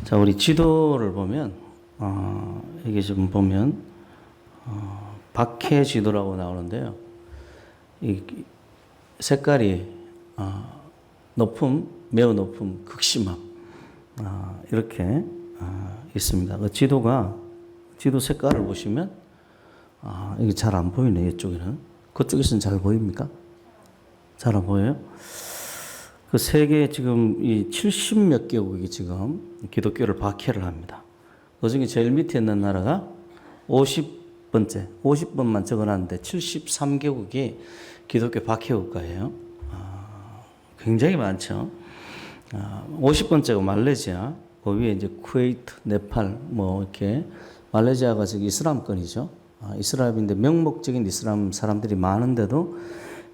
자, 우리 지도를 보면, 이게 좀 보면, 박해 지도라고 나오는데요. 이 색깔이, 높음, 매우 높음, 극심함, 이렇게, 있습니다. 그 지도 색깔을 보시면, 이게 잘 안 보이네, 이쪽에는. 그쪽에서는 잘 보입니까? 잘 안 보여요? 그 세계 지금 이 70몇 개국이 지금 기독교를 박해를 합니다. 그 중에 제일 밑에 있는 나라가 50번째, 50번만 적어놨는데 73개국이 기독교 박해 국가예요. 굉장히 많죠. 50번째가 말레이시아, 그 위에 이제 쿠웨이트, 네팔, 뭐 이렇게 말레이시아가 저기 이슬람권이죠. 이슬람인데 명목적인 이슬람 사람들이 많은데도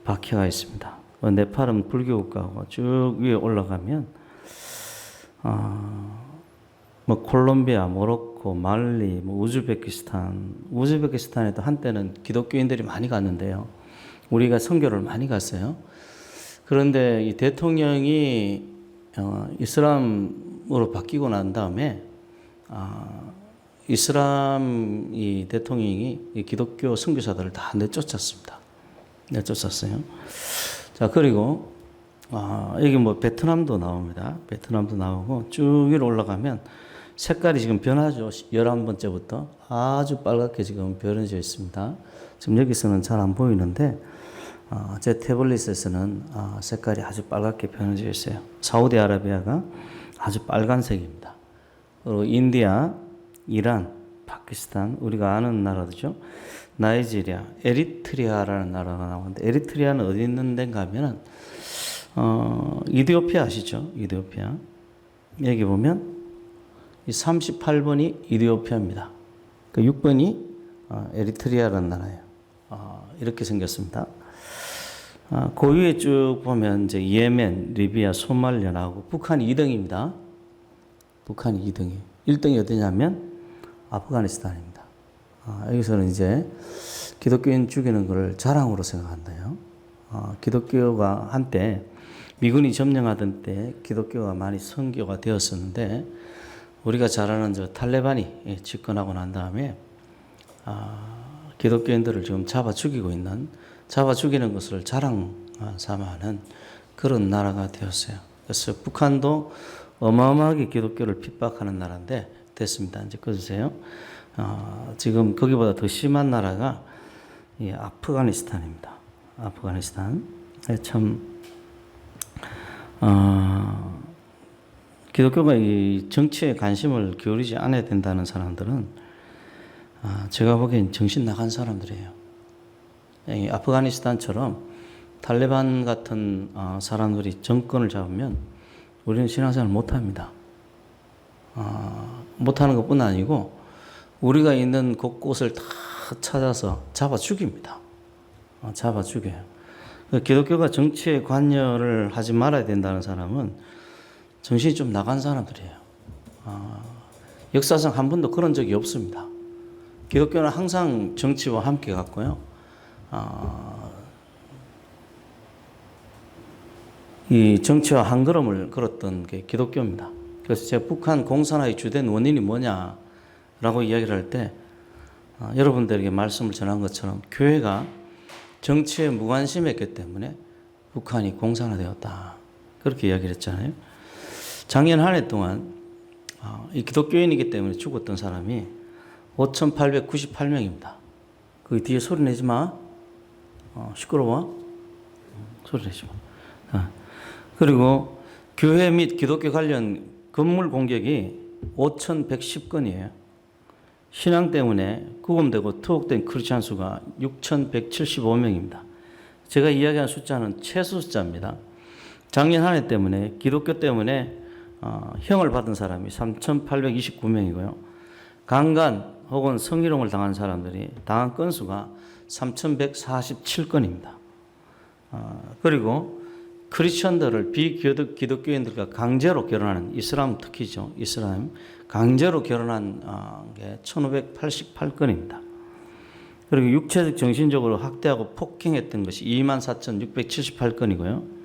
박해가 있습니다. 네팔은 불교 국가고 쭉 위에 올라가면 뭐 콜롬비아, 모로코, 말리, 뭐 우즈베키스탄에도 한때는 기독교인들이 많이 갔는데요. 우리가 선교를 많이 갔어요. 그런데 이 대통령이 이슬람으로 바뀌고 난 다음에 이슬람 이 대통령이 이 기독교 선교사들을 다 내쫓았습니다. 내쫓았어요. 자, 그리고, 여기 뭐 베트남도 나옵니다. 베트남도 나오고 쭉 위로 올라가면 색깔이 지금 변하죠. 11번째부터 아주 빨갛게 지금 변해져 있습니다. 지금 여기서는 잘 안 보이는데, 제 태블릿에서는 색깔이 아주 빨갛게 변해져 있어요. 사우디아라비아가 아주 빨간색입니다. 그리고 인디아, 이란, 파키스탄, 우리가 아는 나라죠. 나이지리아, 에리트리아라는 나라가 나오는데, 에리트리아는 어디 있는 데인가 하면은, 이디오피아 아시죠? 이디오피아. 여기 보면, 이 38번이 이디오피아입니다. 그 6번이 에리트리아라는 나라예요. 이렇게 생겼습니다. 그 위에 쭉 보면, 이제 예멘, 리비아, 소말리아 나오고, 북한이 2등입니다. 북한이 2등이. 1등이 어디냐면, 아프가니스탄입니다. 여기서는 이제 기독교인 죽이는 것을 자랑으로 생각한다요. 기독교가 한때 미군이 점령하던 때 기독교가 많이 선교가 되었었는데 우리가 잘 아는 저 탈레반이 집권하고 난 다음에 기독교인들을 지금 잡아 죽이는 것을 자랑 삼아하는 그런 나라가 되었어요. 그래서 북한도 어마어마하게 기독교를 핍박하는 나라인데 됐습니다. 이제 꺼주세요. 지금 거기보다 더 심한 나라가 아프가니스탄입니다. 아프가니스탄. 참, 기독교가 이 정치에 관심을 기울이지 않아야 된다는 사람들은 제가 보기엔 정신 나간 사람들이에요. 이 아프가니스탄처럼 탈레반 같은 사람들이 정권을 잡으면 우리는 신앙생활 못합니다. 못하는 것뿐 아니고 우리가 있는 곳곳을 다 찾아서 잡아 죽입니다. 잡아 죽여요. 기독교가 정치에 관여를 하지 말아야 된다는 사람은 정신이 좀 나간 사람들이에요. 역사상 한 번도 그런 적이 없습니다. 기독교는 항상 정치와 함께 갔고요. 이 정치와 한 걸음을 걸었던 게 기독교입니다. 그래서 제가 북한 공산화의 주된 원인이 뭐냐라고 이야기를 할 때 여러분들에게 말씀을 전한 것처럼 교회가 정치에 무관심했기 때문에 북한이 공산화되었다. 그렇게 이야기를 했잖아요. 작년 한 해 동안 이 기독교인이기 때문에 죽었던 사람이 5,898명입니다. 그 뒤에 소리 내지 마. 시끄러워. 소리 내지 마. 그리고 교회 및 기독교 관련 건물 공격이 5,110건이에요. 신앙 때문에 구금되고 투옥된 크리스찬 수가 6,175명입니다. 제가 이야기한 숫자는 최소 숫자입니다. 작년 한 해 때문에 기독교 때문에 형을 받은 사람이 3,829명이고요. 강간 혹은 성희롱을 당한 사람들이 당한 건수가 3,147건입니다. 그리고 크리스천들을 비기독교인들과 강제로 결혼하는 이슬람 특히죠. 이슬람 강제로 결혼한 게 1,588건입니다. 그리고 육체적 정신적으로 학대하고 폭행했던 것이 24,678건이고요.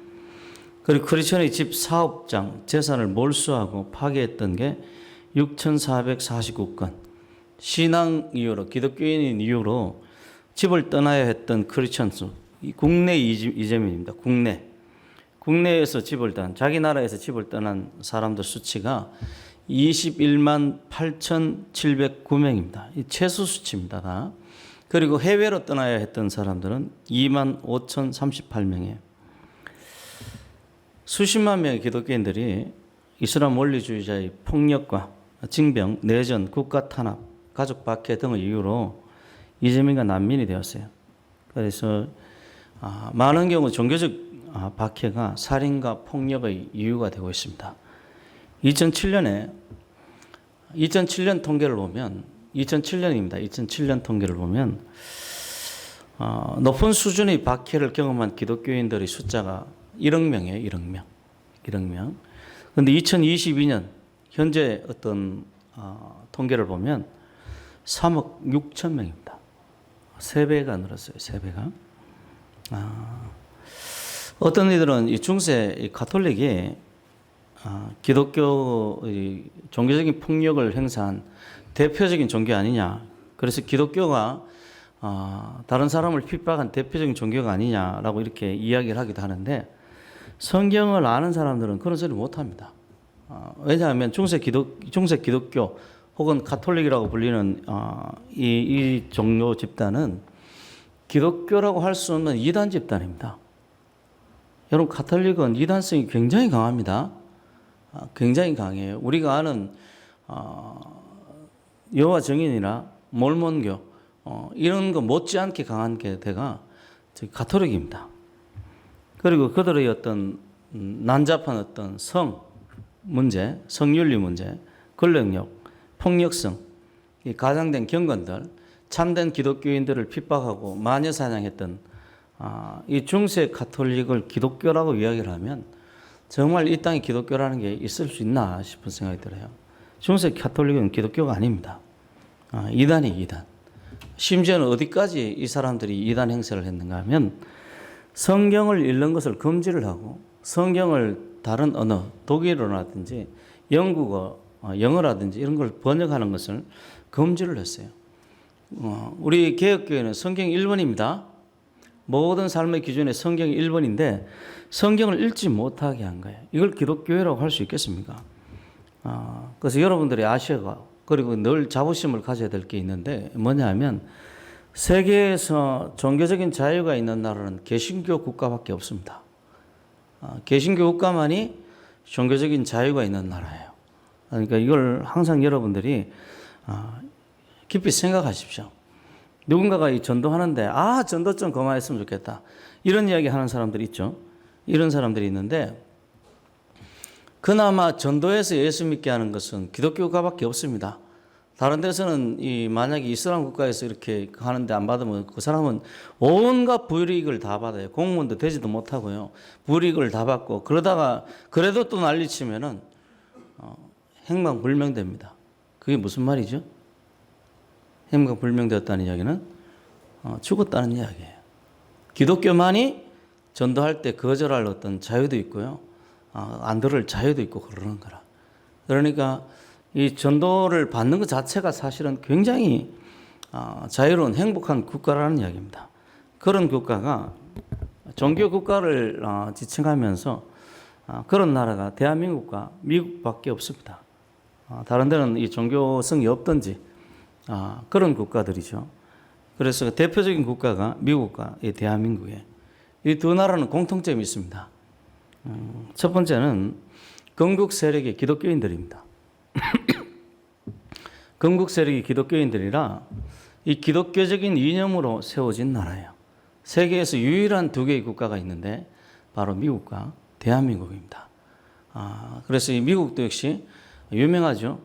그리고 크리스천의 집 사업장 재산을 몰수하고 파괴했던 게 6,449건, 신앙 이유로, 기독교인인 이유로 집을 떠나야 했던 크리스천 수, 국내 이재민입니다. 국내에서 집을 떠난, 자기 나라에서 집을 떠난 사람들 수치가 21만 8,709명입니다. 이 최소 수치입니다. 다. 그리고 해외로 떠나야 했던 사람들은 2만 5,038명이에요. 수십만 명의 기독교인들이 이슬람 원리주의자의 폭력과 징병, 내전, 국가 탄압, 가족 박해 등의 이유로 이재민과 난민이 되었어요. 그래서 많은 경우 종교적 박해가 살인과 폭력의 이유가 되고 있습니다. 2007년 통계를 보면 2007년 통계를 보면 높은 수준의 박해를 경험한 기독교인들의 숫자가 1억 명이에요. 1억 명. 그런데 2022년 현재 어떤 통계를 보면 3억 6천 명입니다. 3배가 늘었어요. 3배가. 어떤 이들은 이 중세 가톨릭이 기독교 종교적인 폭력을 행사한 대표적인 종교 아니냐. 그래서 기독교가 다른 사람을 핍박한 대표적인 종교가 아니냐라고 이렇게 이야기를 하기도 하는데, 성경을 아는 사람들은 그런 소리 못합니다. 왜냐하면 중세 기독교 혹은 가톨릭이라고 불리는 이 종교 집단은 기독교라고 할 수 없는 이단 집단입니다. 여러분, 가톨릭은 이단성이 굉장히 강합니다. 굉장히 강해요. 우리가 아는 여호와 증인이나 몰몬교 이런 거 못지않게 강한 게가 가톨릭입니다. 그리고 그들의 어떤 난잡한 어떤 성 문제, 성윤리 문제, 권력력, 폭력성, 이 가장된 경건들, 참된 기독교인들을 핍박하고 마녀 사냥했던 이 중세 가톨릭을 기독교라고 이야기를 하면 정말 이 땅에 기독교라는 게 있을 수 있나 싶은 생각이 들어요. 중세 가톨릭은 기독교가 아닙니다. 이단이 이단. 심지어는 어디까지 이 사람들이 이단 행세를 했는가 하면 성경을 읽는 것을 금지를 하고 성경을 다른 언어, 독일어라든지 영국어, 영어라든지 이런 걸 번역하는 것을 금지를 했어요. 우리 개혁교회는 성경이 1번입니다. 모든 삶의 기준에 성경이 1번인데 성경을 읽지 못하게 한 거예요. 이걸 기독교회라고 할 수 있겠습니까? 그래서 여러분들이 아셔야, 그리고 늘 자부심을 가져야 될 게 있는데 뭐냐 하면 세계에서 종교적인 자유가 있는 나라는 개신교 국가밖에 없습니다. 개신교 국가만이 종교적인 자유가 있는 나라예요. 그러니까 이걸 항상 여러분들이 깊이 생각하십시오. 누군가가 이 전도하는데 전도 좀 그만했으면 좋겠다, 이런 이야기 하는 사람들이 있죠. 이런 사람들이 있는데 그나마 전도에서 예수 믿게 하는 것은 기독교가밖에 없습니다. 다른 데서는 만약에 이슬람 국가에서 이렇게 하는데 안 받으면 그 사람은 온갖 불이익을 다 받아요. 공무원도 되지도 못하고요. 불이익을 다 받고 그러다가 그래도 또 난리치면은 행방불명됩니다. 그게 무슨 말이죠? 행방불명되었다는 이야기는 죽었다는 이야기예요. 기독교만이 전도할 때 거절할 어떤 자유도 있고요. 안 들을 자유도 있고 그러는 거라. 그러니까 이 전도를 받는 것 자체가 사실은 굉장히 자유로운 행복한 국가라는 이야기입니다. 그런 국가가 종교 국가를 지칭하면서 그런 나라가 대한민국과 미국밖에 없습니다. 다른 데는 이 종교성이 없든지 그런 국가들이죠. 그래서 대표적인 국가가 미국과 이 대한민국에 이 두 나라는 공통점이 있습니다. 첫 번째는 건국 세력의 기독교인들입니다. 건국 세력이 기독교인들이라 이 기독교적인 이념으로 세워진 나라예요. 세계에서 유일한 두 개의 국가가 있는데 바로 미국과 대한민국입니다. 그래서 이 미국도 역시 유명하죠.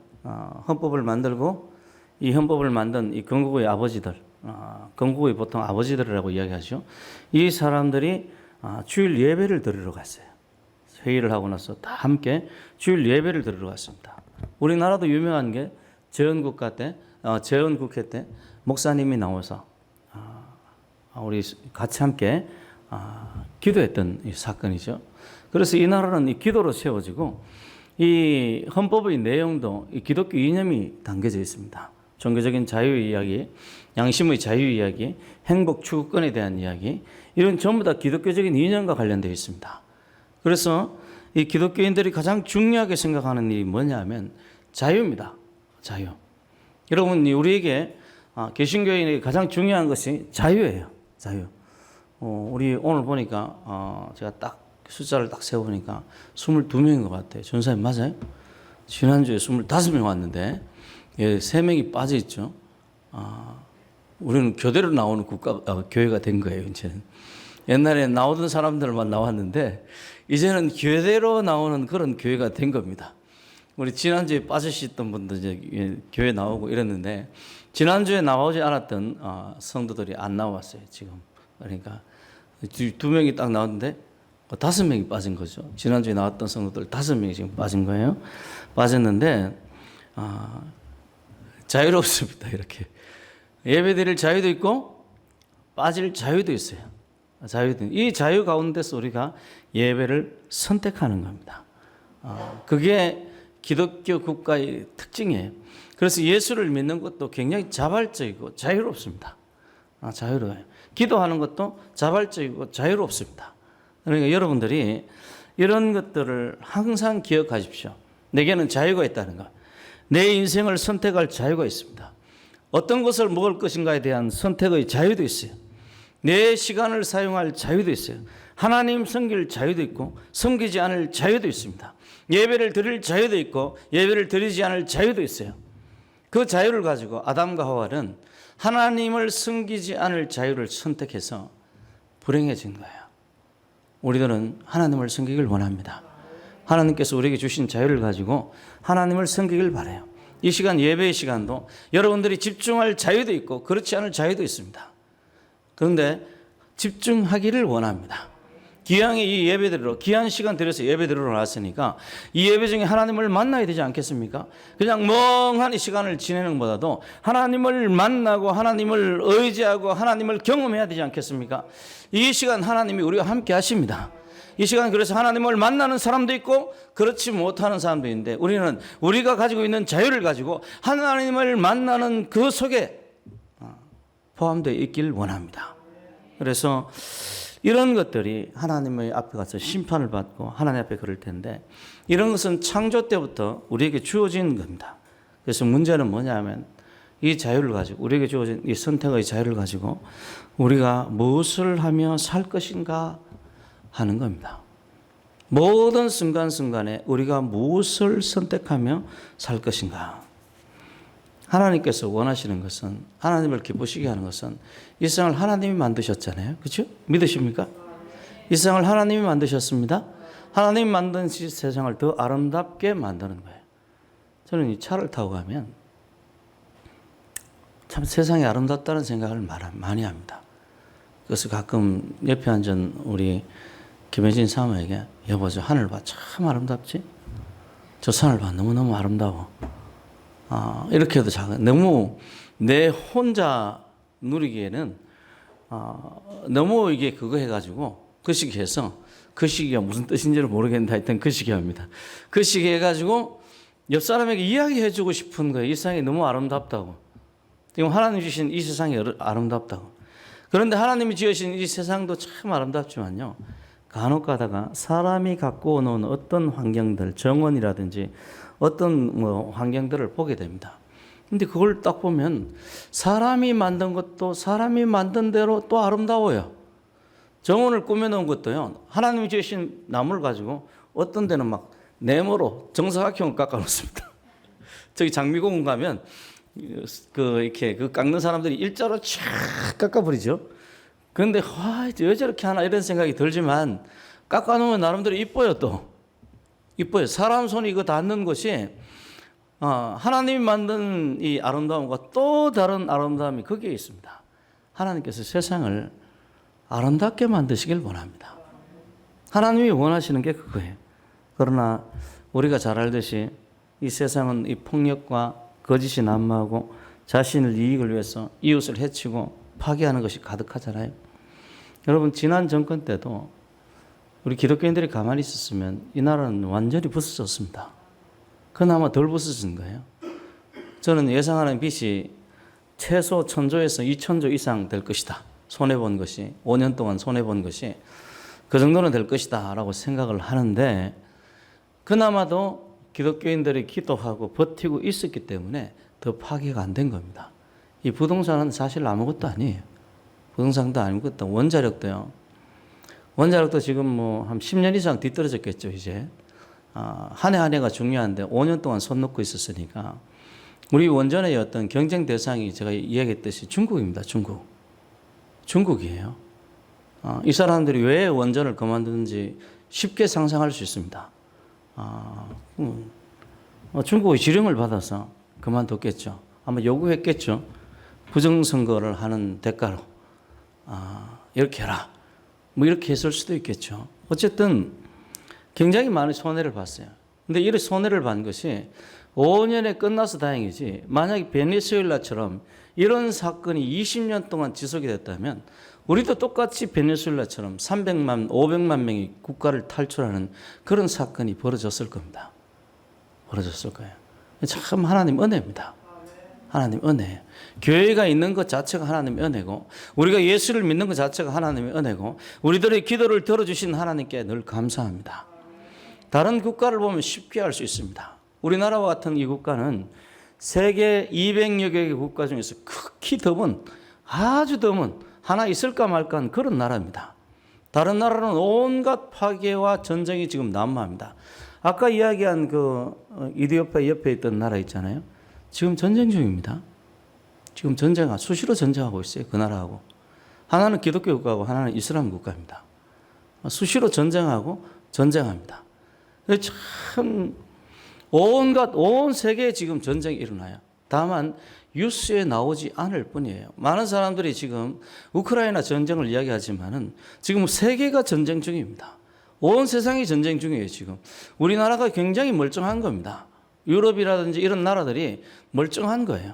헌법을 만들고 이 헌법을 만든 이 건국의 아버지들, 건국의 보통 아버지들이라고 이야기하죠. 이 사람들이 주일 예배를 드리러 갔어요. 회의를 하고 나서 다 함께 주일 예배를 드리러 갔습니다. 우리나라도 유명한 게 재헌국회 때 목사님이 나와서 우리 같이 함께 기도했던 이 사건이죠. 그래서 이 나라는 이 기도로 세워지고 이 헌법의 내용도 이 기독교 이념이 담겨져 있습니다. 종교적인 자유 이야기, 양심의 자유 이야기, 행복 추구권에 대한 이야기, 이런 전부 다 기독교적인 이념과 관련되어 있습니다. 그래서 이 기독교인들이 가장 중요하게 생각하는 일이 뭐냐면 자유입니다. 자유. 여러분, 우리에게 개신교인에게 가장 중요한 것이 자유예요. 자유. 우리 오늘 보니까 제가 딱 숫자를 딱 세어보니까 22명인 것 같아요. 전사님 맞아요? 지난주에 25명 왔는데 3명이 빠져있죠. 우리는 교대로 나오는 교회가 된 거예요. 이제는. 옛날에 나오던 사람들만 나왔는데 이제는 교대로 나오는 그런 교회가 된 겁니다. 우리 지난주에 빠지셨던 분들 이제 교회 나오고 이랬는데 지난주에 나오지 않았던 성도들이 안 나왔어요. 지금. 그러니까 2명이 딱 나왔는데 5명이 빠진 거죠. 지난주에 나왔던 성도들 5명이 지금 빠진 거예요. 빠졌는데 자유롭습니다. 이렇게 예배드릴 자유도 있고 빠질 자유도 있어요. 이 자유 가운데서 우리가 예배를 선택하는 겁니다. 그게 기독교 국가의 특징이에요. 그래서 예수를 믿는 것도 굉장히 자발적이고 자유롭습니다. 자유로워요. 기도하는 것도 자발적이고 자유롭습니다. 그러니까 여러분들이 이런 것들을 항상 기억하십시오. 내게는 자유가 있다는 것. 내 인생을 선택할 자유가 있습니다. 어떤 것을 먹을 것인가에 대한 선택의 자유도 있어요. 내 시간을 사용할 자유도 있어요. 하나님 섬길 자유도 있고 섬기지 않을 자유도 있습니다. 예배를 드릴 자유도 있고 예배를 드리지 않을 자유도 있어요. 그 자유를 가지고 아담과 하와는 하나님을 섬기지 않을 자유를 선택해서 불행해진 거예요. 우리들은 하나님을 섬기길 원합니다. 하나님께서 우리에게 주신 자유를 가지고 하나님을 섬기길 바라요. 이 시간 예배의 시간도 여러분들이 집중할 자유도 있고 그렇지 않을 자유도 있습니다. 그런데 집중하기를 원합니다. 귀하게 이 예배드리러 귀한 시간 들여서 예배드리러 나왔으니까 이 예배 중에 하나님을 만나야 되지 않겠습니까? 그냥 멍하니 시간을 지내는 것보다도 하나님을 만나고 하나님을 의지하고 하나님을 경험해야 되지 않겠습니까? 이 시간 하나님이 우리와 함께 하십니다. 이 시간 그래서 하나님을 만나는 사람도 있고 그렇지 못하는 사람도 있는데 우리는 우리가 가지고 있는 자유를 가지고 하나님을 만나는 그 속에 포함되어 있길 원합니다. 그래서 이런 것들이 하나님의 앞에 가서 심판을 받고 하나님 앞에 그럴 텐데 이런 것은 창조 때부터 우리에게 주어진 겁니다. 그래서 문제는 뭐냐면 이 자유를 가지고 우리에게 주어진 이 선택의 자유를 가지고 우리가 무엇을 하며 살 것인가 하는 겁니다. 모든 순간순간에 우리가 무엇을 선택하며 살 것인가. 하나님께서 원하시는 것은 하나님을 기쁘시게 하는 것은 이 세상을 하나님이 만드셨잖아요. 그렇죠? 믿으십니까? 이 세상을 하나님이 만드셨습니다. 하나님이 만든 세상을 더 아름답게 만드는 거예요. 저는 이 차를 타고 가면 참 세상이 아름답다는 생각을 많이 합니다. 그래서 가끔 옆에 앉은 우리 김혜진 사모에게 여보 저 하늘 봐 참 아름답지? 저 산을 봐 너무너무 아름다워. 이렇게 해도 작은 너무 내 혼자 누리기에는 너무 이게 그거 해가지고 그 시기해서 그 시기가 무슨 뜻인지를 모르겠는데 하여튼 그 시기합니다. 그 시기 해가지고 옆 사람에게 이야기해주고 싶은 거예요. 이 세상이 너무 아름답다고. 지금 하나님 주신 이 세상이 아름답다고. 그런데 하나님이 지으신 이 세상도 참 아름답지만요. 간혹 가다가 사람이 갖고 놓은 어떤 환경들, 정원이라든지 어떤 환경들을 보게 됩니다. 근데 그걸 딱 보면 사람이 만든 것도 사람이 만든 대로 또 아름다워요. 정원을 꾸며놓은 것도요. 하나님이 지으신 나무를 가지고 어떤 데는 막 네모로 정사각형을 깎아놓습니다. 저기 장미공원 가면 이렇게 깎는 사람들이 일자로 쫙 깎아버리죠. 그런데 왜 저렇게 하나 이런 생각이 들지만 깎아놓으면 나름대로 이뻐요. 또 이뻐요. 사람 손이 이거 닿는 것이 하나님이 만든 이 아름다움과 또 다른 아름다움이 거기에 있습니다. 하나님께서 세상을 아름답게 만드시길 원합니다. 하나님이 원하시는 게 그거예요. 그러나 우리가 잘 알듯이 이 세상은 이 폭력과 거짓이 난무하고 자신의 이익을 위해서 이웃을 해치고 파괴하는 것이 가득하잖아요. 여러분 지난 정권 때도 우리 기독교인들이 가만히 있었으면 이 나라는 완전히 부서졌습니다. 그나마 덜 부서진 거예요. 저는 예상하는 빚이 최소 1,000조에서 2,000조 이상 될 것이다. 손해본 것이, 5년 동안 손해본 것이 그 정도는 될 것이다 라고 생각을 하는데, 그나마도 기독교인들이 기도하고 버티고 있었기 때문에 더 파괴가 안 된 겁니다. 이 부동산은 사실 아무것도 아니에요. 부동산도 아무것도, 원자력도요. 원자력도 지금 뭐 한 10년 이상 뒤떨어졌겠죠, 이제. 한 해 한 해가 중요한데 5년 동안 손 놓고 있었으니까. 우리 원전의 어떤 경쟁 대상이 제가 이야기했듯이 중국입니다, 중국. 중국이에요. 이 사람들이 왜 원전을 그만두는지 쉽게 상상할 수 있습니다. 중국의 지령을 받아서 그만뒀겠죠. 아마 요구했겠죠. 부정선거를 하는 대가로 이렇게 해라. 뭐 이렇게 했을 수도 있겠죠. 어쨌든 굉장히 많은 손해를 봤어요. 근데 이런 손해를 본 것이 5년에 끝나서 다행이지, 만약에 베네수엘라처럼 이런 사건이 20년 동안 지속이 됐다면 우리도 똑같이 베네수엘라처럼 300만, 500만 명이 국가를 탈출하는 그런 사건이 벌어졌을 겁니다. 벌어졌을 거예요. 참 하나님 은혜입니다. 하나님 은혜예요. 교회가 있는 것 자체가 하나님의 은혜고, 우리가 예수를 믿는 것 자체가 하나님의 은혜고, 우리들의 기도를 들어주신 하나님께 늘 감사합니다. 다른 국가를 보면 쉽게 알 수 있습니다. 우리나라와 같은 이 국가는 세계 200여 개의 국가 중에서 극히 드문, 아주 드문, 하나 있을까 말까 한 그런 나라입니다. 다른 나라는 온갖 파괴와 전쟁이 지금 난무합니다. 아까 이야기한 그 이디오피아 옆에 있던 나라 있잖아요. 지금 전쟁 중입니다. 지금 수시로 전쟁하고 있어요. 그 나라하고. 하나는 기독교 국가고 하나는 이슬람 국가입니다. 수시로 전쟁합니다. 참 온 세계에 지금 전쟁이 일어나요. 다만 뉴스에 나오지 않을 뿐이에요. 많은 사람들이 지금 우크라이나 전쟁을 이야기하지만은 지금 세계가 전쟁 중입니다. 온 세상이 전쟁 중이에요, 지금. 우리나라가 굉장히 멀쩡한 겁니다. 유럽이라든지 이런 나라들이 멀쩡한 거예요.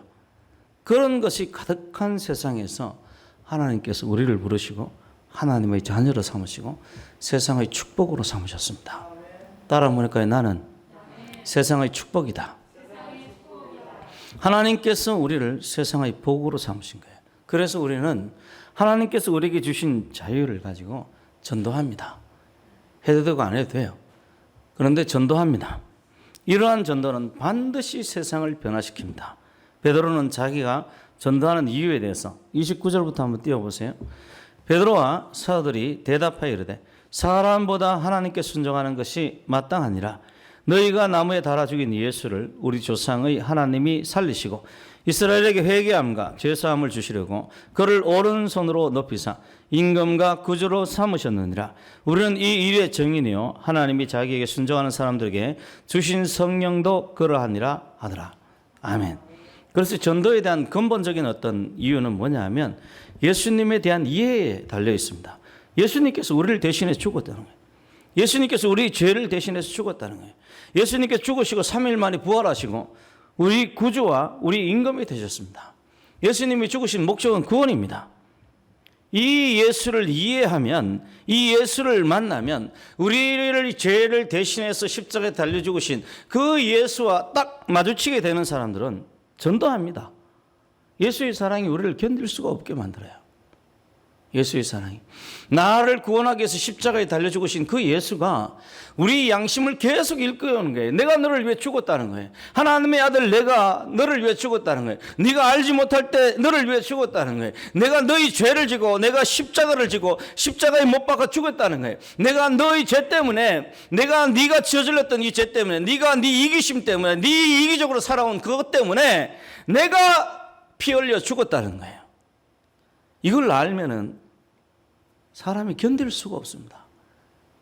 그런 것이 가득한 세상에서 하나님께서 우리를 부르시고 하나님의 자녀로 삼으시고 세상의 축복으로 삼으셨습니다. 따라 보니까 나는 세상의 축복이다. 하나님께서 우리를 세상의 복으로 삼으신 거예요. 그래서 우리는 하나님께서 우리에게 주신 자유를 가지고 전도합니다. 해도 되고 안 해도 돼요. 그런데 전도합니다. 이러한 전도는 반드시 세상을 변화시킵니다. 베드로는 자기가 전도하는 이유에 대해서 29절부터 한번 띄워보세요. 베드로와 사도들이 대답하여 이르되 사람보다 하나님께 순종하는 것이 마땅하니라. 너희가 나무에 달아 죽인 예수를 우리 조상의 하나님이 살리시고 이스라엘에게 회개함과 죄사함을 주시려고 그를 오른손으로 높이사 임금과 구주로 삼으셨느니라. 우리는 이 일의 증인이요 하나님이 자기에게 순종하는 사람들에게 주신 성령도 그러하니라 하더라. 아멘. 그래서 전도에 대한 근본적인 어떤 이유는 뭐냐 하면 예수님에 대한 이해에 달려 있습니다. 예수님께서 우리를 대신해 죽었다는 거예요. 예수님께서 우리 죄를 대신해서 죽었다는 거예요. 예수님께서 죽으시고 3일 만에 부활하시고 우리 구주와 우리 임금이 되셨습니다. 예수님이 죽으신 목적은 구원입니다. 이 예수를 이해하면, 이 예수를 만나면 우리를 죄를 대신해서 십자가에 달려 죽으신 그 예수와 딱 마주치게 되는 사람들은 전도합니다. 예수의 사랑이 우리를 견딜 수가 없게 만들어요. 예수의 사랑이. 나를 구원하기 위해서 십자가에 달려 죽으신 그 예수가 우리 양심을 계속 일깨우는 거예요. 내가 너를 위해 죽었다는 거예요. 하나님의 아들 내가 너를 위해 죽었다는 거예요. 네가 알지 못할 때 너를 위해 죽었다는 거예요. 내가 너희 죄를 지고 내가 십자가를 지고 십자가에 못 박아 죽었다는 거예요. 내가 너희 죄 때문에, 네가 저질렀던 이 죄 때문에, 네가 네 이기심 때문에, 네 이기적으로 살아온 그것 때문에 내가 피 흘려 죽었다는 거예요. 이걸 알면은 사람이 견딜 수가 없습니다.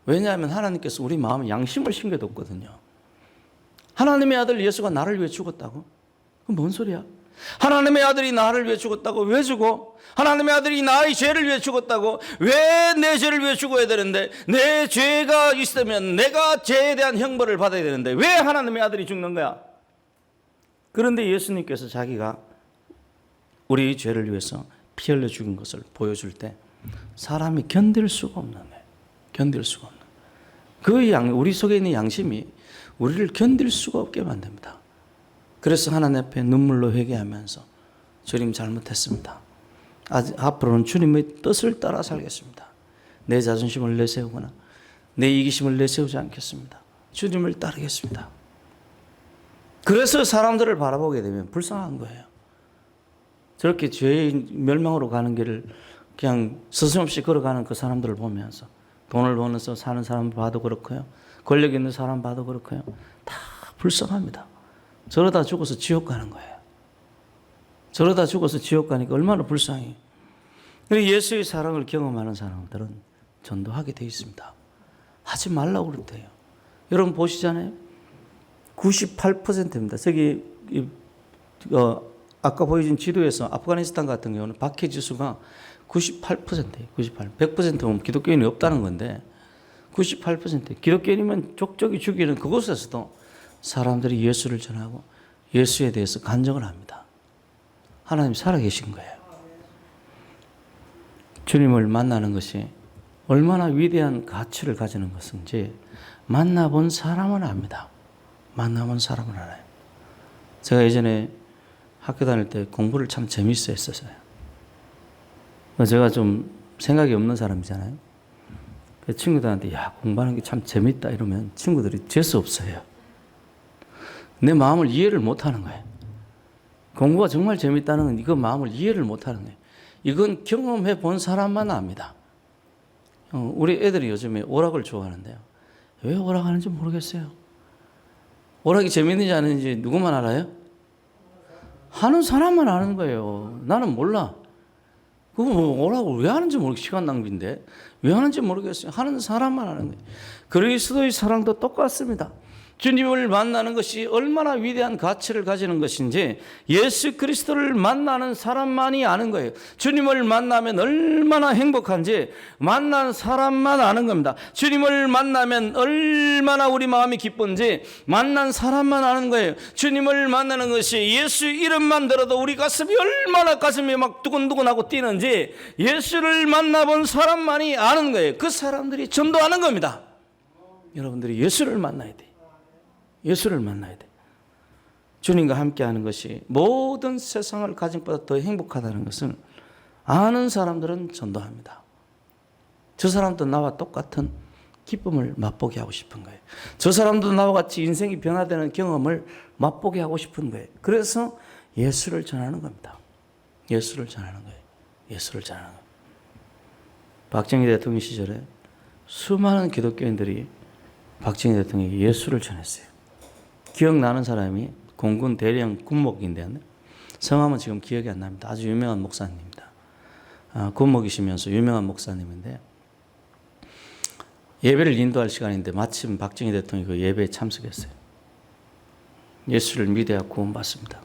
왜냐하면 하나님께서 우리 마음에 양심을 심겨뒀거든요. 하나님의 아들 예수가 나를 위해 죽었다고? 그건 뭔 소리야? 하나님의 아들이 나를 위해 죽었다고? 왜 죽어? 하나님의 아들이 나의 죄를 위해 죽었다고? 왜 내 죄를 위해 죽어야 되는데? 내 죄가 있으면 내가 죄에 대한 형벌을 받아야 되는데 왜 하나님의 아들이 죽는 거야? 그런데 예수님께서 자기가 우리 죄를 위해서 피 흘려 죽은 것을 보여줄 때 사람이 견딜 수가 없는 거예요. 견딜 수가 없는 거예요. 우리 속에 있는 양심이 우리를 견딜 수가 없게 만듭니다. 그래서 하나님 앞에 눈물로 회개하면서 주님 잘못했습니다. 앞으로는 주님의 뜻을 따라 살겠습니다. 내 자존심을 내세우거나 내 이기심을 내세우지 않겠습니다. 주님을 따르겠습니다. 그래서 사람들을 바라보게 되면 불쌍한 거예요. 저렇게 죄의 멸망으로 가는 길을 그냥 서슴없이 걸어가는 그 사람들을 보면서 돈을 벌어서 사는 사람 봐도 그렇고요. 권력 있는 사람 봐도 그렇고요. 다 불쌍합니다. 저러다 죽어서 지옥 가는 거예요. 저러다 죽어서 지옥 가니까 얼마나 불쌍해요. 예수의 사랑을 경험하는 사람들은 전도하게 돼 있습니다. 하지 말라고 그랬대요. 여러분 보시잖아요. 98%입니다. 저기 아까 보여준 지도에서 아프가니스탄 같은 경우는 박해 지수가 98%예요. 98. 100%면 기독교인이 없다는 건데 98%. 기독교인이면 족족이 죽이는 그곳에서도 사람들이 예수를 전하고 예수에 대해서 간증을 합니다. 하나님 살아계신 거예요. 주님을 만나는 것이 얼마나 위대한 가치를 가지는 것인지 만나본 사람은 압니다. 만나본 사람은 알아요. 제가 예전에 학교 다닐 때 공부를 참 재밌어 했었어요. 제가 좀 생각이 없는 사람이잖아요. 그 친구들한테 야 공부하는 게 참 재밌다 이러면 친구들이 재수 없어요. 내 마음을 이해를 못하는 거예요. 공부가 정말 재밌다는 건 이거 마음을 이해를 못하는 거예요. 이건 경험해 본 사람만 압니다. 우리 애들이 요즘에 오락을 좋아하는데요. 왜 오락하는지 모르겠어요. 오락이 재밌는지 아닌지 누구만 알아요? 하는 사람만 아는 거예요. 나는 몰라. 그거 오락을 왜 하는지 모르겠어요. 시간 낭비인데. 왜 하는지 모르겠어요. 하는 사람만 아는 거예요. 그리스도의 사랑도 똑같습니다. 주님을 만나는 것이 얼마나 위대한 가치를 가지는 것인지 예수 그리스도를 만나는 사람만이 아는 거예요. 주님을 만나면 얼마나 행복한지 만난 사람만 아는 겁니다. 주님을 만나면 얼마나 우리 마음이 기쁜지 만난 사람만 아는 거예요. 주님을 만나는 것이 예수 이름만 들어도 우리 가슴이 얼마나 가슴이 막 두근두근하고 뛰는지 예수를 만나본 사람만이 아는 거예요. 그 사람들이 전도하는 겁니다. 여러분들이 예수를 만나야 돼요. 예수를 만나야 돼. 주님과 함께하는 것이 모든 세상을 가진 것보다 더 행복하다는 것을 아는 사람들은 전도합니다. 저 사람도 나와 똑같은 기쁨을 맛보게 하고 싶은 거예요. 저 사람도 나와 같이 인생이 변화되는 경험을 맛보게 하고 싶은 거예요. 그래서 예수를 전하는 겁니다. 예수를 전하는 거예요. 예수를 전하는 거예요. 박정희 대통령 시절에 수많은 기독교인들이 박정희 대통령에게 예수를 전했어요. 기억나는 사람이 공군 대령 군목인데 성함은 지금 기억이 안 납니다. 아주 유명한 목사님입니다. 군목이시면서 유명한 목사님인데 예배를 인도할 시간인데 마침 박정희 대통령이 그 예배에 참석했어요. 예수를 믿어야 구원받습니다.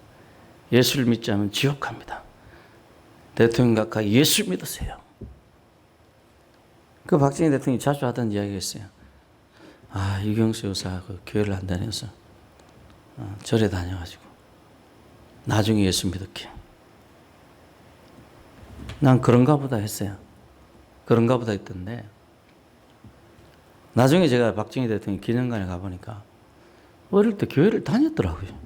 예수를 믿지 않으면 지옥 갑니다. 대통령 가까이 예수 믿으세요. 그 박정희 대통령이 자주 하던 이야기가 있어요. 유경수 여사 그 교회를 안 다녀서 절에 다녀가지고 나중에 예수 믿을게. 난 그런가 보다 했어요. 그런가 보다 했던데 나중에 제가 박정희 대통령 기념관에 가보니까 어릴 때 교회를 다녔더라고요.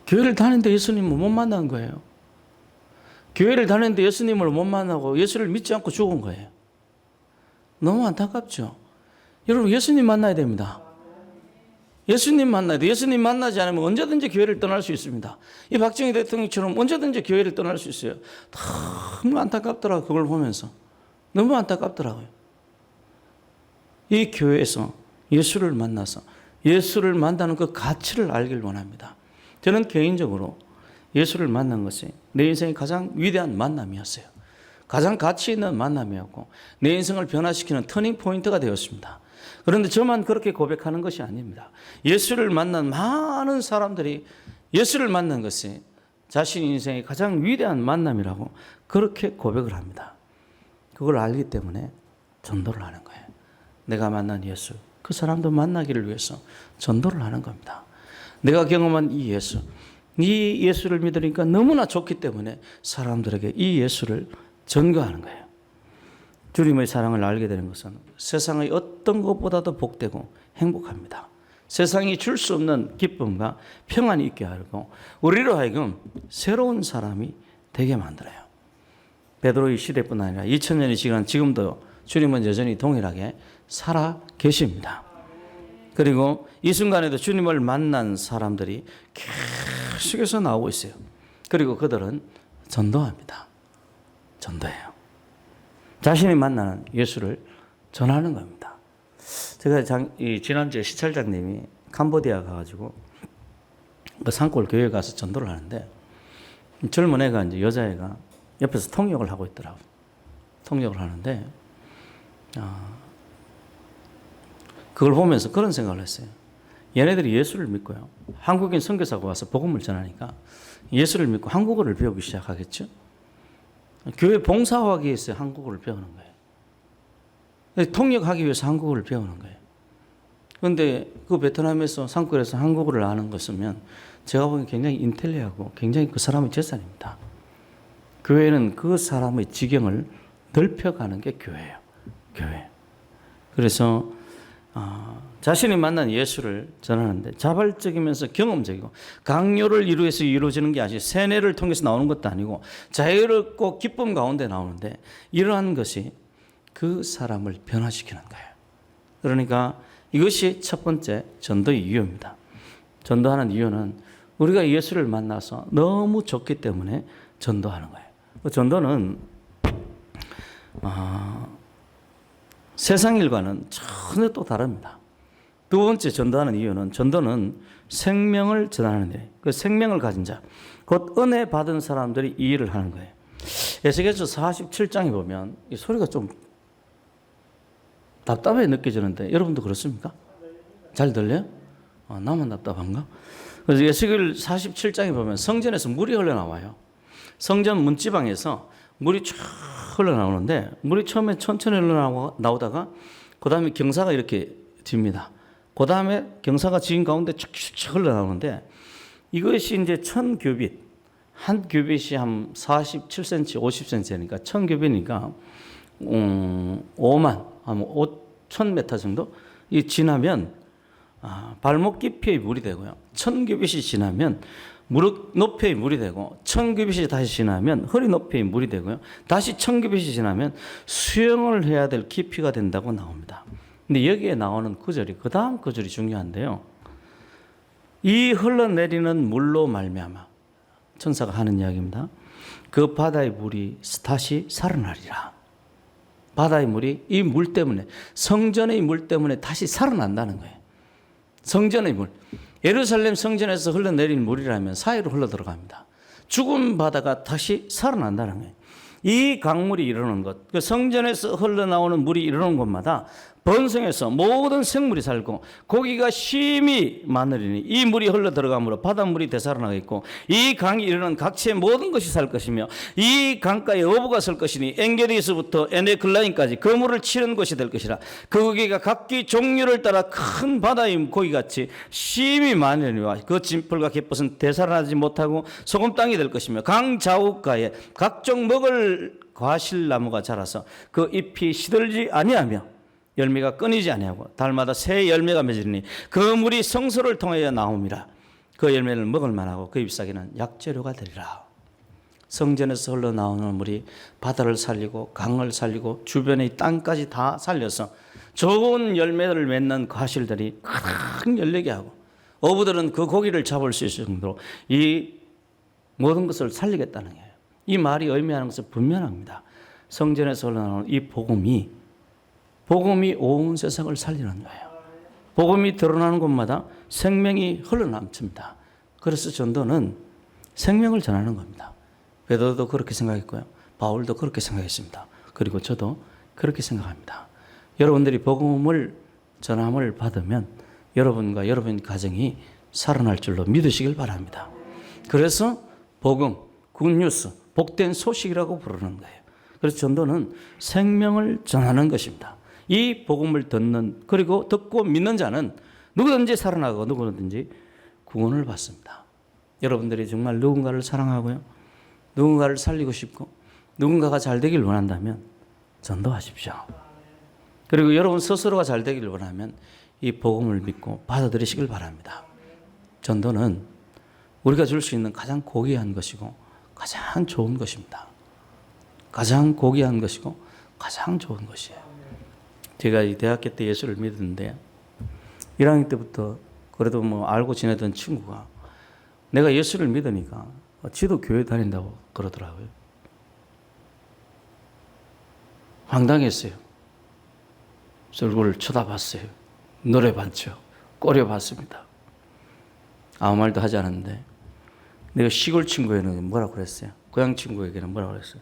교회를 다니는데 예수님을 못 만난 거예요. 교회를 다니는데 예수님을 못 만나고 예수를 믿지 않고 죽은 거예요. 너무 안타깝죠. 여러분 예수님 만나야 됩니다. 예수님 만나야 돼. 예수님 만나지 않으면 언제든지 교회를 떠날 수 있습니다. 이 박정희 대통령처럼 언제든지 교회를 떠날 수 있어요. 너무 안타깝더라고요. 그걸 보면서. 너무 안타깝더라고요. 이 교회에서 예수를 만나서 예수를 만나는 그 가치를 알길 원합니다. 저는 개인적으로 예수를 만난 것이 내 인생의 가장 위대한 만남이었어요. 가장 가치 있는 만남이었고 내 인생을 변화시키는 터닝 포인트가 되었습니다. 그런데 저만 그렇게 고백하는 것이 아닙니다. 예수를 만난 많은 사람들이 예수를 만난 것이 자신 인생의 가장 위대한 만남이라고 그렇게 고백을 합니다. 그걸 알기 때문에 전도를 하는 거예요. 내가 만난 예수, 그 사람도 만나기를 위해서 전도를 하는 겁니다. 내가 경험한 이 예수, 이 예수를 믿으니까 너무나 좋기 때문에 사람들에게 이 예수를 전가하는 거예요. 주님의 사랑을 알게 되는 것은 세상의 어떤 것보다도 복되고 행복합니다. 세상이 줄 수 없는 기쁨과 평안이 있게 하고 우리로 하여금 새로운 사람이 되게 만들어요. 베드로의 시대뿐 아니라 2000년이 지난 지금도 주님은 여전히 동일하게 살아 계십니다. 그리고 이 순간에도 주님을 만난 사람들이 계속해서 나오고 있어요. 그리고 그들은 전도합니다. 전도해요. 자신이 만나는 예수를 전하는 겁니다. 제가 지난주에 시찰장님이 캄보디아 가가지고 그 산골 교회에 가서 전도를 하는데 젊은 애가 이제 여자애가 옆에서 통역을 하고 있더라고요. 통역을 하는데 그걸 보면서 그런 생각을 했어요. 얘네들이 예수를 믿고요. 한국인 선교사가 와서 복음을 전하니까 예수를 믿고 한국어를 배우기 시작하겠죠. 교회 봉사하기 위해서 한국어를 배우는 거예요. 통역하기 위해서 한국어를 배우는 거예요. 그런데 그 베트남에서 산골에서 한국어를 아는 것이면 제가 보기엔 굉장히 인텔리하고 굉장히 그 사람의 재산입니다. 교회는 그 사람의 지경을 넓혀가는 게 교회예요. 교회. 그래서 자신이 만난 예수를 전하는데 자발적이면서 경험적이고 강요를 이루어서 이루어지는 게 아니고 세뇌를 통해서 나오는 것도 아니고 자유롭고 기쁨 가운데 나오는데 이러한 것이 그 사람을 변화시키는 거예요. 그러니까 이것이 첫 번째 전도의 이유입니다. 전도하는 이유는 우리가 예수를 만나서 너무 좋기 때문에 전도하는 거예요. 전도는 세상 일과는 전혀 또 다릅니다. 두 번째 전도하는 이유는 전도는 생명을 전하는 데 그 생명을 가진 자, 곧 은혜 받은 사람들이 이 일을 하는 거예요. 에스겔서 47장에 보면 이 소리가 좀 답답해 느껴지는데 여러분도 그렇습니까? 잘 들려요? 나만 답답한가? 그래서 에스겔 47장에 보면 성전에서 물이 흘러나와요. 성전 문지방에서 물이 쫙 흘러나오는데 물이 처음에 천천히 흘러나오다가 그 다음에 경사가 이렇게 집니다. 그 다음에 경사가 지인 가운데 쫙 흘러나오는데 이것이 이제 1000규빗, 한 규빗이 한 47cm, 50cm니까 1000규빗이니까 5만, 한 5,000m 정도 이 지나면 발목 깊이의 물이 되고요. 1000규빗이 지나면 무릎 높이의 물이 되고 1000규빗이 다시 지나면 허리 높이의 물이 되고요. 다시 1000규빗이 지나면 수영을 해야 될 깊이가 된다고 나옵니다. 근데 여기에 나오는 구절이 그 다음 구절이 중요한데요. 이 흘러내리는 물로 말미암아 천사가 하는 이야기입니다. 그 바다의 물이 다시 살아나리라. 바다의 물이 이 물 때문에 성전의 물 때문에 다시 살아난다는 거예요. 성전의 물. 예루살렘 성전에서 흘러내린 물이라면 사이로 흘러 들어갑니다. 죽은 바다가 다시 살아난다는 거예요. 이 강물이 이루는 것, 그 성전에서 흘러나오는 물이 이루는 곳마다 번성해서 모든 생물이 살고 고기가 쉼이 많으리니 이 물이 흘러 들어가므로 바닷물이 되살아나겠고 이 강이 이르는 각지의 모든 것이 살 것이며 이 강가에 어부가 설 것이니 엔게디에서부터 에네글라인까지 그 물을 치는 곳이 될 것이라. 그 고기가 각기 종류를 따라 큰 바다의 고기같이 쉼이 많으니와 그 진풀과 갯벌은 되살아나지 못하고 소금 땅이 될 것이며 강 좌우가에 각종 먹을 과실나무가 자라서 그 잎이 시들지 아니하며 열매가 끊이지 아니하고 달마다 새 열매가 맺으니 그 물이 성소를 통하여 나옵니다. 그 열매를 먹을 만하고 그 잎사귀는 약재료가 되리라. 성전에서 흘러나오는 물이 바다를 살리고 강을 살리고 주변의 땅까지 다 살려서 좋은 열매를 맺는 과실들이 큰 열리게 하고 어부들은 그 고기를 잡을 수 있을 정도로 이 모든 것을 살리겠다는 거예요. 이 말이 의미하는 것은 분명합니다. 성전에서 흘러나오는 이 복음이 온 세상을 살리는 거예요. 복음이 드러나는 곳마다 생명이 흘러넘칩니다. 그래서 전도는 생명을 전하는 겁니다. 베드로도 그렇게 생각했고요. 바울도 그렇게 생각했습니다. 그리고 저도 그렇게 생각합니다. 여러분들이 복음을 전함을 받으면 여러분과 여러분 가정이 살아날 줄로 믿으시길 바랍니다. 그래서 복음, 굿뉴스, 복된 소식이라고 부르는 거예요. 그래서 전도는 생명을 전하는 것입니다. 이 복음을 그리고 듣고 믿는 자는 누구든지 살아나고 누구든지 구원을 받습니다. 여러분들이 정말 누군가를 사랑하고요. 누군가를 살리고 싶고 누군가가 잘 되길 원한다면 전도하십시오. 그리고 여러분 스스로가 잘 되기를 원하면 이 복음을 믿고 받아들이시길 바랍니다. 전도는 우리가 줄 수 있는 가장 고귀한 것이고 가장 좋은 것입니다. 가장 고귀한 것이고 가장 좋은 것이에요. 제가 이 대학교 때 예수를 믿었는데 1학년 때부터 그래도 뭐 알고 지내던 친구가 내가 예수를 믿으니까 지도 교회 다닌다고 그러더라고요. 황당했어요. 얼굴을 쳐다봤어요. 노래봤죠. 꼬려봤습니다. 아무 말도 하지 않았는데 내가 시골 친구에는 뭐라고 그랬어요. 고향 친구에게는 뭐라고 그랬어요.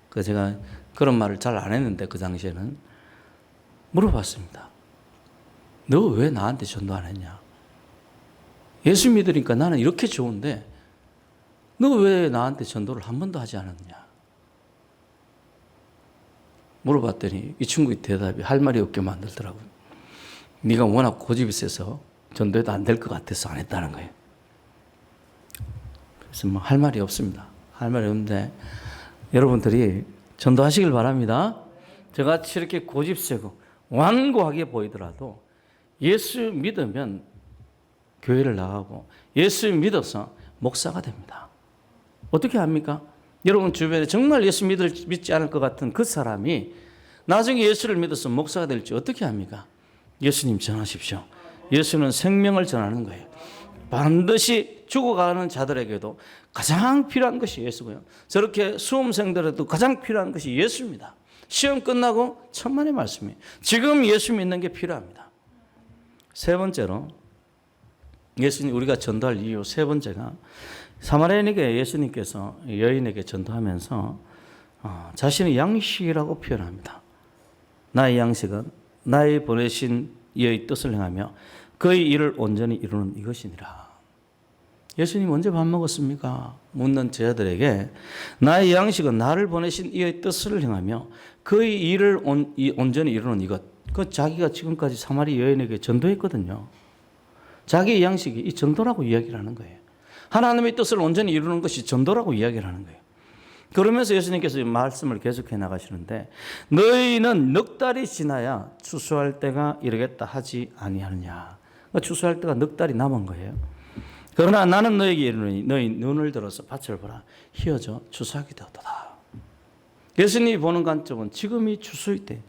그래서 제가 그런 말을 잘 안 했는데 그 당시에는 물어봤습니다. 너 왜 나한테 전도 안 했냐? 예수 믿으니까 나는 이렇게 좋은데 너 왜 나한테 전도를 한 번도 하지 않았냐? 물어봤더니 이 친구의 대답이 할 말이 없게 만들더라고요. 네가 워낙 고집이 세서 전도해도 안 될 것 같아서 안 했다는 거예요. 그래서 뭐 할 말이 없습니다. 할 말이 없는데 여러분들이 전도하시길 바랍니다. 저같이 이렇게 고집세고 완고하게 보이더라도 예수 믿으면 교회를 나가고 예수 믿어서 목사가 됩니다. 어떻게 합니까? 여러분 주변에 정말 예수 믿지 않을 것 같은 그 사람이 나중에 예수를 믿어서 목사가 될지 어떻게 합니까? 예수님 전하십시오. 예수는 생명을 전하는 거예요. 반드시 죽어가는 자들에게도 가장 필요한 것이 예수고요. 저렇게 수험생들에도 가장 필요한 것이 예수입니다. 시험 끝나고 천만의 말씀이에요. 지금 예수 믿는 게 필요합니다. 세 번째로 예수님 우리가 전도할 이유 세 번째가 사마리아인에게 예수님께서 여인에게 전도하면서 자신의 양식이라고 표현합니다. 나의 양식은 나의 보내신 이의 뜻을 행하며 그의 일을 온전히 이루는 이것이니라. 예수님 언제 밥 먹었습니까? 묻는 제자들에게 나의 양식은 나를 보내신 이의 뜻을 행하며 그의 일을 온전히 이루는 이것. 그 자기가 지금까지 사마리 여인에게 전도했거든요. 자기의 양식이 이 전도라고 이야기를 하는 거예요. 하나님의 뜻을 온전히 이루는 것이 전도라고 이야기를 하는 거예요. 그러면서 예수님께서 말씀을 계속해 나가시는데 너희는 넉 달이 지나야 추수할 때가 이르겠다 하지 아니하느냐. 그러니까 추수할 때가 넉 달이 남은 거예요. 그러나 나는 너에게 이르노니 너희 눈을 들어서 밭을 보라. 희어져 추수하게 되었도다. 예수님이 보는 관점은 지금이 추수의 때.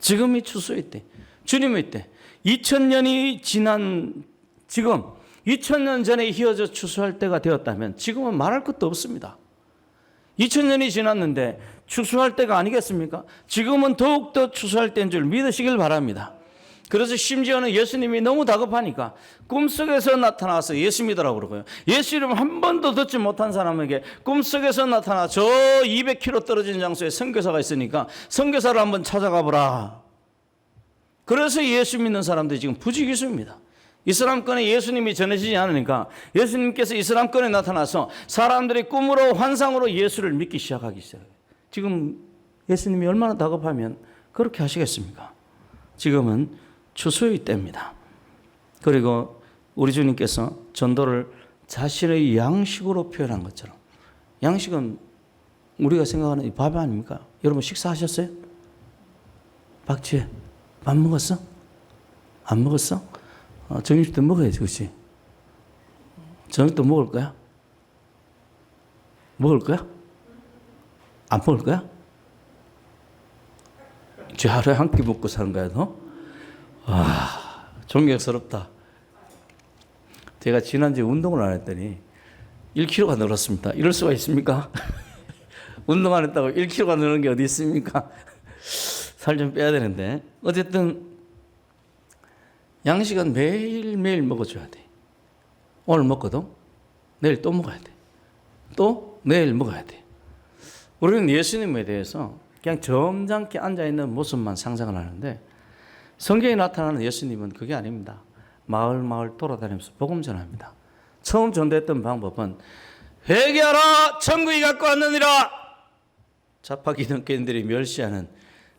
지금이 추수의 때. 주님의 때. 2000년이 지난 지금 2000년 전에 희어져 추수할 때가 되었다면 지금은 말할 것도 없습니다. 2000년이 지났는데 추수할 때가 아니겠습니까? 지금은 더욱더 추수할 때인 줄 믿으시길 바랍니다. 그래서 심지어는 예수님이 너무 다급하니까 꿈속에서 나타나서 예수 믿으라고 그러고요. 예수 이름 한 번도 듣지 못한 사람에게 꿈속에서 나타나 저 200km 떨어진 장소에 선교사가 있으니까 선교사를 한번 찾아가 보라. 그래서 예수 믿는 사람들이 지금 부지기수입니다. 이슬람권에 예수님이 전해지지 않으니까 예수님께서 이슬람권에 나타나서 사람들이 꿈으로 환상으로 예수를 믿기 시작하기 시작해요. 지금 예수님이 얼마나 다급하면 그렇게 하시겠습니까? 지금은 추수의 때입니다. 그리고 우리 주님께서 전도를 자신의 양식으로 표현한 것처럼 양식은 우리가 생각하는 이 밥 아닙니까? 여러분 식사하셨어요? 박지혜 밥 먹었어? 안 먹었어? 점심 때 먹어야지, 그렇지? 저녁 때 먹을 거야? 먹을 거야? 안 먹을 거야? 저 하루에 한 끼 먹고 사는 거야, 너? 와, 존경스럽다. 제가 지난주에 운동을 안 했더니 1kg가 늘었습니다. 이럴 수가 있습니까? 운동 안 했다고 1kg가 느는 게 어디 있습니까? 살 좀 빼야 되는데. 어쨌든 양식은 매일매일 먹어줘야 돼. 오늘 먹거든 내일 또 먹어야 돼. 또 내일 먹어야 돼. 우리는 예수님에 대해서 그냥 점잖게 앉아있는 모습만 상상을 하는데 성경에 나타나는 예수님은 그게 아닙니다. 마을 돌아다니면서 복음 전합니다. 처음 전도했던 방법은 회개하라 천국이 갖고 왔느니라. 좌파 기독교인들이 멸시하는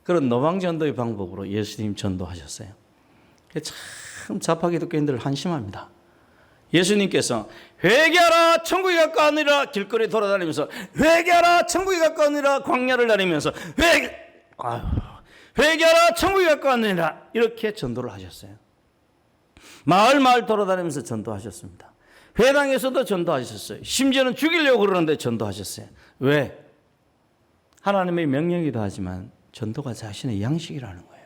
그런 노방전도의 방법으로 예수님 전도하셨어요. 참 좌파 기독교인들을 한심합니다. 예수님께서 회개하라 천국이 가까우니라 길거리 돌아다니면서 회개하라 천국이 가까우니라 광야를 다니면서 회개하라 천국이 가까웠느니라. 이렇게 전도를 하셨어요. 마을 돌아다니면서 전도하셨습니다. 회당에서도 전도하셨어요. 심지어는 죽이려고 그러는데 전도하셨어요. 왜? 하나님의 명령이기도 하지만 전도가 자신의 양식이라는 거예요.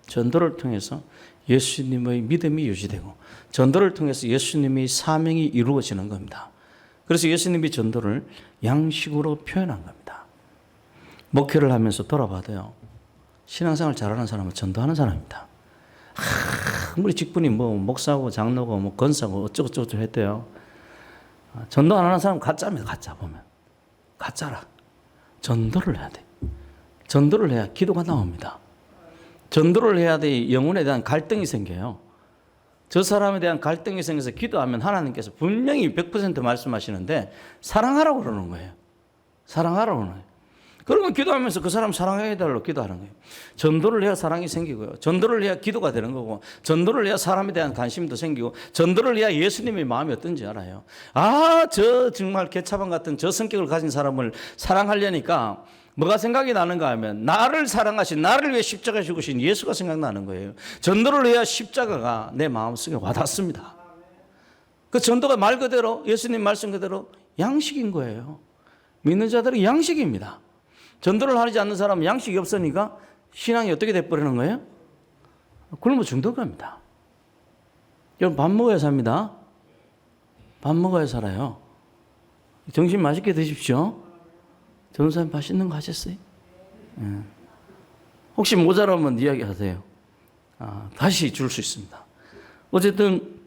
전도를 통해서 예수님의 믿음이 유지되고 전도를 통해서 예수님의 사명이 이루어지는 겁니다. 그래서 예수님이 전도를 양식으로 표현한 겁니다. 목회를 하면서 돌아봐도요. 신앙생활 잘하는 사람은 전도하는 사람입니다. 아무리 직분이 뭐 목사고 장로고 뭐 권사고 어쩌고저쩌고 했대요. 전도 안 하는 사람은 가짜입니다. 가짜 보면. 가짜라. 전도를 해야 돼. 전도를 해야 기도가 나옵니다. 전도를 해야 돼 영혼에 대한 갈등이 생겨요. 저 사람에 대한 갈등이 생겨서 기도하면 하나님께서 분명히 100% 말씀하시는데 사랑하라고 그러는 거예요. 사랑하라고 그러는 거예요. 그러면 기도하면서 그 사람 사랑해달라고 기도하는 거예요. 전도를 해야 사랑이 생기고요. 전도를 해야 기도가 되는 거고 전도를 해야 사람에 대한 관심도 생기고 전도를 해야 예수님의 마음이 어떤지 알아요. 저 정말 개차반 같은 저 성격을 가진 사람을 사랑하려니까 뭐가 생각이 나는가 하면 나를 사랑하신 나를 위해 십자가 죽으신 예수가 생각나는 거예요. 전도를 해야 십자가가 내 마음속에 와닿습니다. 그 전도가 말 그대로 예수님 말씀 그대로 양식인 거예요. 믿는 자들은 양식입니다. 전도를 하지 않는 사람은 양식이 없으니까 신앙이 어떻게 돼버리는 거예요? 굶어 죽는 겁니다. 여러분 밥 먹어야 삽니다. 밥 먹어야 살아요. 점심 맛있게 드십시오. 전도사님 맛있는 거 하셨어요? 혹시 모자라면 이야기하세요. 다시 줄 수 있습니다. 어쨌든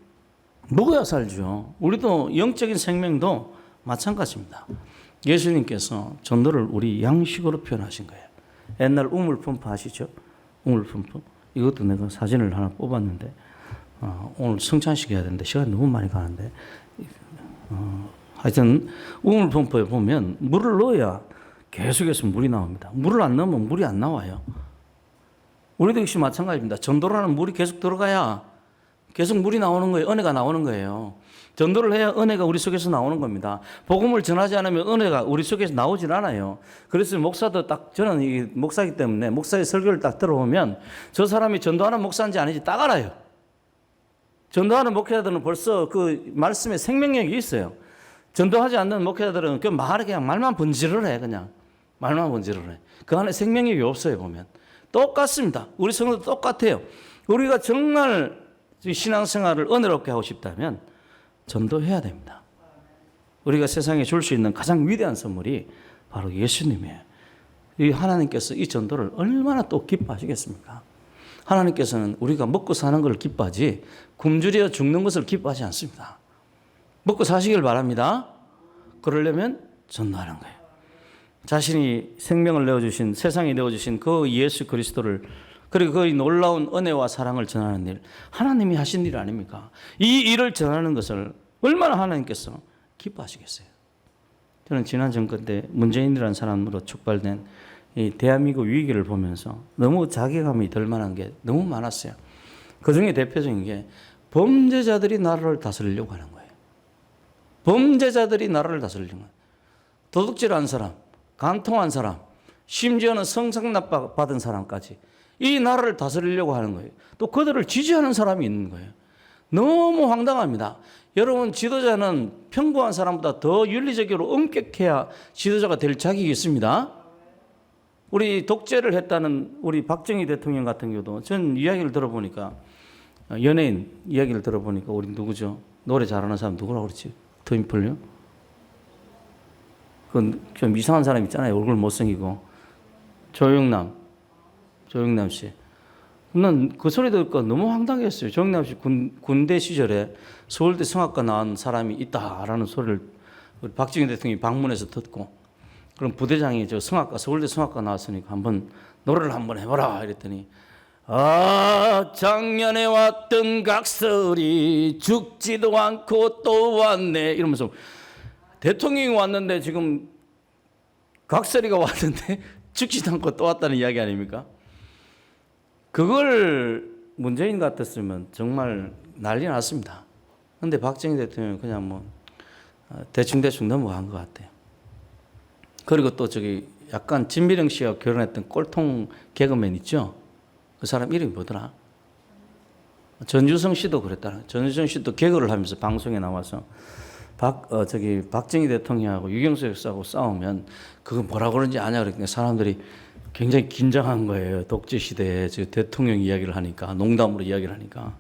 먹어야 살죠. 우리도 영적인 생명도 마찬가지입니다. 예수님께서 전도를 우리 양식으로 표현하신 거예요. 옛날 우물 펌프 아시죠? 우물 펌프. 이것도 내가 사진을 하나 뽑았는데 오늘 성찬식 해야 되는데 시간이 너무 많이 가는데 하여튼 우물 펌프에 보면 물을 넣어야 계속해서 물이 나옵니다. 물을 안 넣으면 물이 안 나와요. 우리도 역시 마찬가지입니다. 전도를 하는 물이 계속 들어가야 계속 물이 나오는 거예요. 은혜가 나오는 거예요. 전도를 해야 은혜가 우리 속에서 나오는 겁니다. 복음을 전하지 않으면 은혜가 우리 속에서 나오질 않아요. 그래서 목사도 저는 이 목사이기 때문에 목사의 설교를 딱 들어보면 저 사람이 전도하는 목사인지 아닌지 딱 알아요. 전도하는 목회자들은 벌써 그 말씀에 생명력이 있어요. 전도하지 않는 목회자들은 그냥 말만 번지를 해. 그냥 말만 번지를 해. 그 안에 생명력이 없어요. 보면 똑같습니다. 우리 성도도 똑같아요. 우리가 정말 신앙생활을 은혜롭게 하고 싶다면 전도해야 됩니다. 우리가 세상에 줄 수 있는 가장 위대한 선물이 바로 예수님이에요. 이 하나님께서 이 전도를 얼마나 또 기뻐하시겠습니까? 하나님께서는 우리가 먹고 사는 것을 기뻐하지 굶주려 죽는 것을 기뻐하지 않습니다. 먹고 사시길 바랍니다. 그러려면 전도하는 거예요. 자신이 생명을 내어주신 세상에 내어주신 그 예수 그리스도를 그리고 그 놀라운 은혜와 사랑을 전하는 일, 하나님이 하신 일 아닙니까? 이 일을 전하는 것을 얼마나 하나님께서 기뻐하시겠어요? 저는 지난 정권 때 문재인이라는 사람으로 촉발된 이 대한민국 위기를 보면서 너무 자괴감이 들 만한 게 너무 많았어요. 그 중에 대표적인 게 범죄자들이 나라를 다스리려고 하는 거예요. 범죄자들이 나라를 다스리려고 하는 거예요. 도둑질한 사람, 간통한 사람, 심지어는 성상납 받은 사람까지 이 나라를 다스리려고 하는 거예요. 또 그들을 지지하는 사람이 있는 거예요. 너무 황당합니다. 여러분 지도자는 평범한 사람보다 더 윤리적으로 엄격해야 지도자가 될 자격이 있습니다. 우리 독재를 했다는 우리 박정희 대통령 같은 경우도 전 이야기를 들어보니까 연예인 이야기를 들어보니까 우리 누구죠? 노래 잘하는 사람 누구라고 그랬지? 트윈플요? 그 좀 이상한 사람 있잖아요. 얼굴 못생기고 조영남 씨. 난 그 소리 듣고 너무 황당했어요. 조영남 씨 군대 시절에 서울대 성악과 나온 사람이 있다라는 소리를 우리 박정희 대통령이 방문해서 듣고 그럼 부대장이 서울대 성악과 나왔으니까 한번 노래를 한번 해봐라 이랬더니 작년에 왔던 각설이 죽지도 않고 또 왔네 이러면서 대통령이 왔는데 지금 각설이가 왔는데 죽지도 않고 또 왔다는 이야기 아닙니까? 그걸 문재인 같았으면 정말 난리 났습니다. 그런데 박정희 대통령은 그냥 뭐 대충 넘어간 것 같아요. 그리고 또 저기 약간 진미령 씨가 결혼했던 꼴통 개그맨 있죠? 그 사람 이름이 뭐더라? 전주성 씨도 그랬다. 전주성 씨도 개그를 하면서 방송에 나와서 박정희 대통령하고 유경수 역사하고 싸우면 그거 뭐라 그런지 아냐 그러니까 사람들이 굉장히 긴장한 거예요. 독재 시대에 저 대통령 이야기를 하니까 농담으로 이야기를 하니까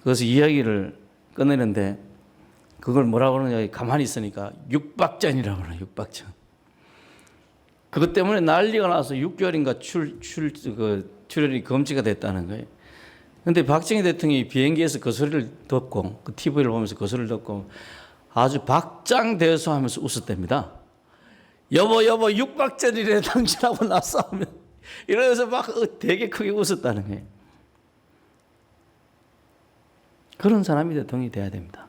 그래서 이야기를 꺼내는데 그걸 뭐라 그러냐 가만히 있으니까 육박전이라고 그래요. 육박전. 그것 때문에 난리가 나서 6개월인가 출연이 금지가 됐다는 거예요. 근데 박정희 대통령이 비행기에서 그 소리를 듣고 그 TV를 보면서 그 소리를 듣고 아주 박장대소 하면서 웃었답니다. 여보 육박전이래 당신하고 나 싸우면 이러면서 막 되게 크게 웃었다는 거예요. 그런 사람이 대통령이 돼야 됩니다.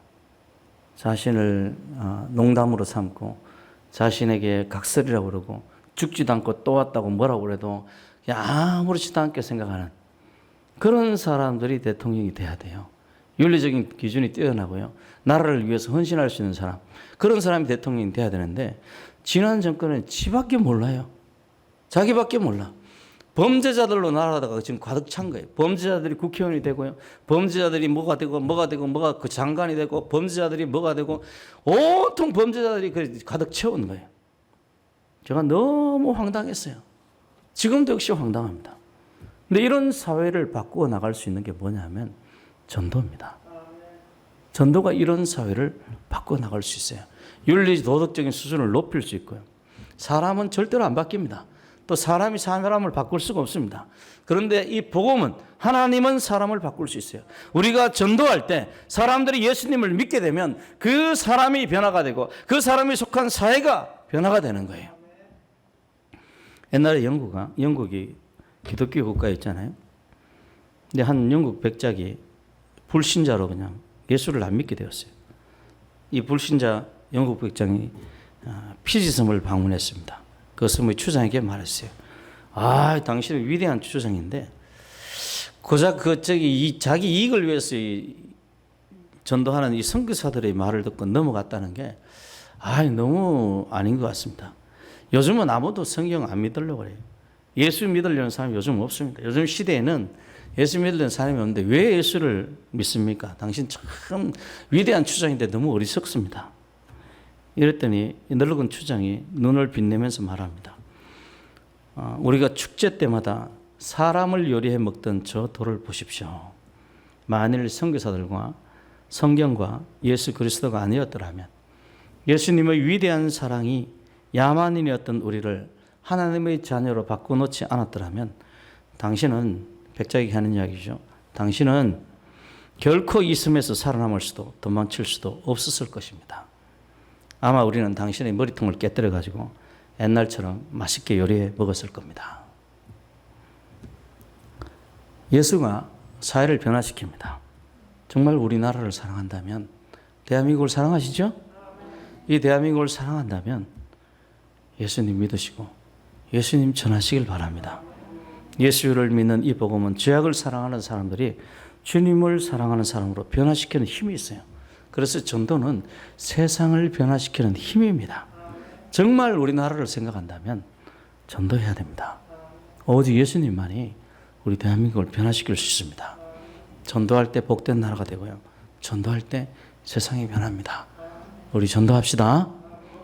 자신을 농담으로 삼고 자신에게 각설이라고 그러고 죽지도 않고 또 왔다고 뭐라고 그래도 그냥 아무렇지도 않게 생각하는 그런 사람들이 대통령이 돼야 돼요. 윤리적인 기준이 뛰어나고요. 나라를 위해서 헌신할 수 있는 사람. 그런 사람이 대통령이 돼야 되는데 지난 정권은 지밖에 몰라요. 자기밖에 몰라. 범죄자들로 나라가 지금 가득 찬 거예요. 범죄자들이 국회의원이 되고요. 범죄자들이 뭐가 되고 뭐가 그 장관이 되고 범죄자들이 뭐가 되고 온통 범죄자들이 가득 채운 거예요. 제가 너무 황당했어요. 지금도 역시 황당합니다. 근데 이런 사회를 바꾸어 나갈 수 있는 게 뭐냐면 전도입니다. 전도가 이런 사회를 바꾸어 나갈 수 있어요. 윤리 도덕적인 수준을 높일 수 있고요. 사람은 절대로 안 바뀝니다. 또 사람이 사람을 바꿀 수가 없습니다. 그런데 이 복음은 하나님은 사람을 바꿀 수 있어요. 우리가 전도할 때 사람들이 예수님을 믿게 되면 그 사람이 변화가 되고 그 사람이 속한 사회가 변화가 되는 거예요. 옛날에 영국이 기독교 국가였잖아요. 근데 한 영국 백작이 불신자로 그냥 예수를 안 믿게 되었어요. 이 불신자 영국 백작이 피지섬을 방문했습니다. 그 섬의 추장에게 말했어요. 당신은 위대한 추장인데 고작 자기 이익을 위해서 전도하는 이 선교사들의 말을 듣고 넘어갔다는 게 너무 아닌 것 같습니다. 요즘은 아무도 성경 안 믿으려고 그래요. 예수 믿으려는 사람이 요즘 없습니다. 요즘 시대에는 예수 믿으려는 사람이 없는데 왜 예수를 믿습니까? 당신 참 위대한 추장인데 너무 어리석습니다. 이랬더니 늙은 추장이 눈을 빛내면서 말합니다. 우리가 축제 때마다 사람을 요리해 먹던 저 돌을 보십시오. 만일 선교사들과 성경과 예수 그리스도가 아니었더라면 예수님의 위대한 사랑이 야만인이었던 우리를 하나님의 자녀로 바꿔놓지 않았더라면 당신은 백작에게 하는 이야기죠. 당신은 결코 이 섬에서 살아남을 수도 도망칠 수도 없었을 것입니다. 아마 우리는 당신의 머리통을 깨뜨려 가지고 옛날처럼 맛있게 요리해 먹었을 겁니다. 예수가 사회를 변화시킵니다. 정말 우리나라를 사랑한다면 대한민국을 사랑하시죠? 이 대한민국을 사랑한다면 예수님 믿으시고 예수님 전하시길 바랍니다. 예수를 믿는 이 복음은 죄악을 사랑하는 사람들이 주님을 사랑하는 사람으로 변화시키는 힘이 있어요. 그래서 전도는 세상을 변화시키는 힘입니다. 정말 우리나라를 생각한다면 전도해야 됩니다. 오직 예수님만이 우리 대한민국을 변화시킬 수 있습니다. 전도할 때 복된 나라가 되고요. 전도할 때 세상이 변합니다. 우리 전도합시다.